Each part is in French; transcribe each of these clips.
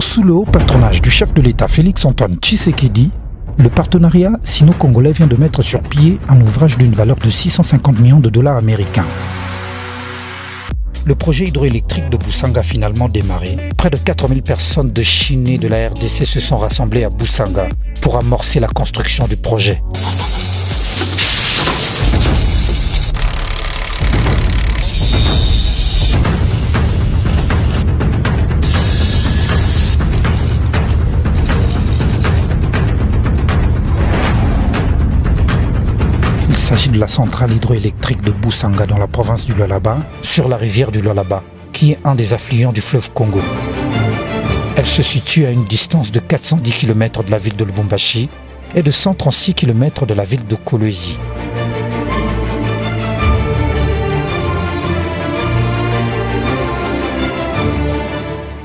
Sous le haut patronage du chef de l'État Félix-Antoine Tshisekedi, le partenariat sino-congolais vient de mettre sur pied un ouvrage d'une valeur de 650 millions de dollars américains. Le projet hydroélectrique de Boussanga a finalement démarré. Près de 4000 personnes de Chine et de la RDC se sont rassemblées à Boussanga pour amorcer la construction du projet. Il s'agit de la centrale hydroélectrique de Boussanga dans la province du Lualaba, sur la rivière du Lualaba, qui est un des affluents du fleuve Congo. Elle se situe à une distance de 410 km de la ville de Lubumbashi et de 136 km de la ville de Kolwezi.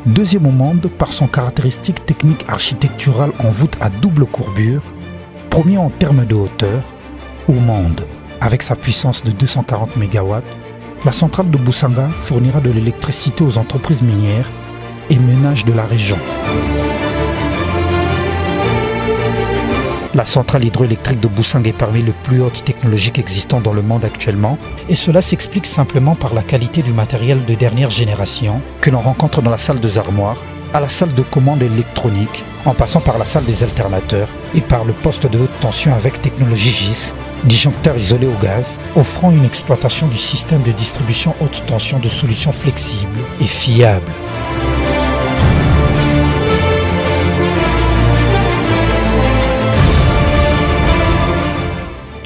Deuxième au monde par son caractéristique technique architecturale en voûte à double courbure, premier en termes de hauteur, au monde. Avec sa puissance de 240 MW, la centrale de Boussanga fournira de l'électricité aux entreprises minières et ménages de la région. La centrale hydroélectrique de Boussanga est parmi les plus hautes technologies existantes dans le monde actuellement, et cela s'explique simplement par la qualité du matériel de dernière génération que l'on rencontre dans la salle des armoires, à la salle de commande électronique, en passant par la salle des alternateurs et par le poste de haute tension avec technologie GIS, disjoncteur isolé au gaz, offrant une exploitation du système de distribution haute tension de solutions flexibles et fiables.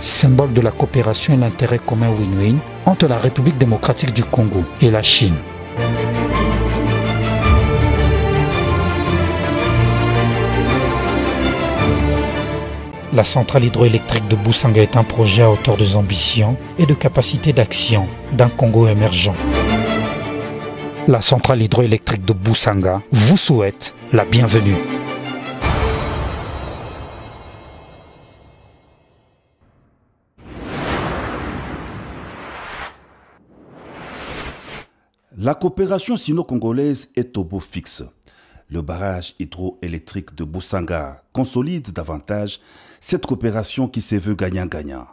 Symbole de la coopération et l'intérêt commun win-win entre la République démocratique du Congo et la Chine. La centrale hydroélectrique de Boussanga est un projet à hauteur des ambitions et de capacité d'action d'un Congo émergent. La centrale hydroélectrique de Boussanga vous souhaite la bienvenue. La coopération sino-congolaise est au beau fixe. Le barrage hydroélectrique de Boussanga consolide davantage cette coopération qui se veut gagnant-gagnant.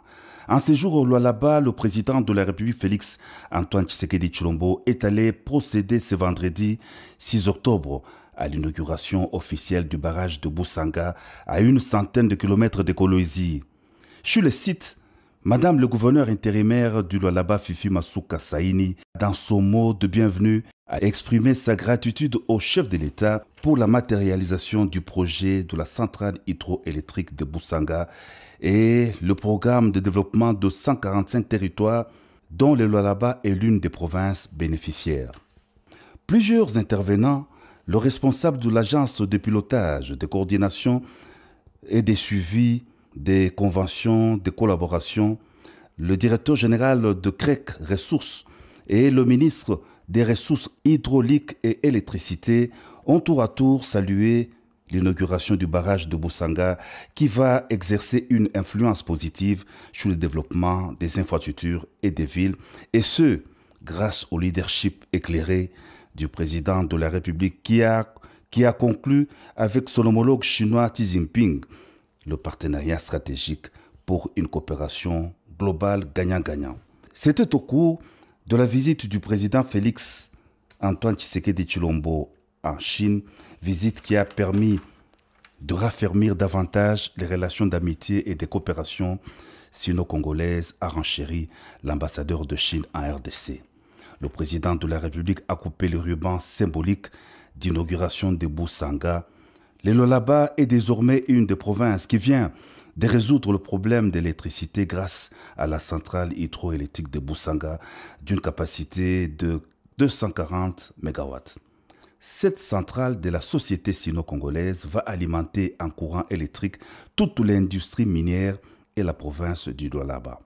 En séjour au Lualaba, le président de la République Félix-Antoine Tshisekedi Tshilombo est allé procéder ce vendredi 6 octobre à l'inauguration officielle du barrage de Boussanga à une centaine de kilomètres de Kolwezi. Sur le site, Madame le gouverneur intérimaire du Lualaba Fifi Masuka Saini, dans son mot de bienvenue, a exprimé sa gratitude au chef de l'État pour la matérialisation du projet de la centrale hydroélectrique de Boussanga et le programme de développement de 145 territoires dont le Lualaba est l'une des provinces bénéficiaires. Plusieurs intervenants, le responsable de l'agence de pilotage, de coordination et de suivi des conventions de collaboration, le directeur général de CREC Ressources et le ministre des Ressources hydrauliques et électricité ont tour à tour salué l'inauguration du barrage de Boussanga qui va exercer une influence positive sur le développement des infrastructures et des villes, et ce, grâce au leadership éclairé du président de la République qui a conclu avec son homologue chinois Xi Jinping le partenariat stratégique pour une coopération globale gagnant-gagnant. C'était au cours de la visite du président Félix-Antoine Tshisekedi Tshilombo en Chine, visite qui a permis de raffermir davantage les relations d'amitié et de coopération sino-congolaises, a renchéri l'ambassadeur de Chine en RDC. Le président de la République a coupé le ruban symbolique d'inauguration de Boussanga. Le Lualaba est désormais une des provinces qui vient de résoudre le problème d'électricité grâce à la centrale hydroélectrique de Boussanga d'une capacité de 240 MW. Cette centrale de la société sino-congolaise va alimenter en courant électrique toute l'industrie minière et la province du Lualaba.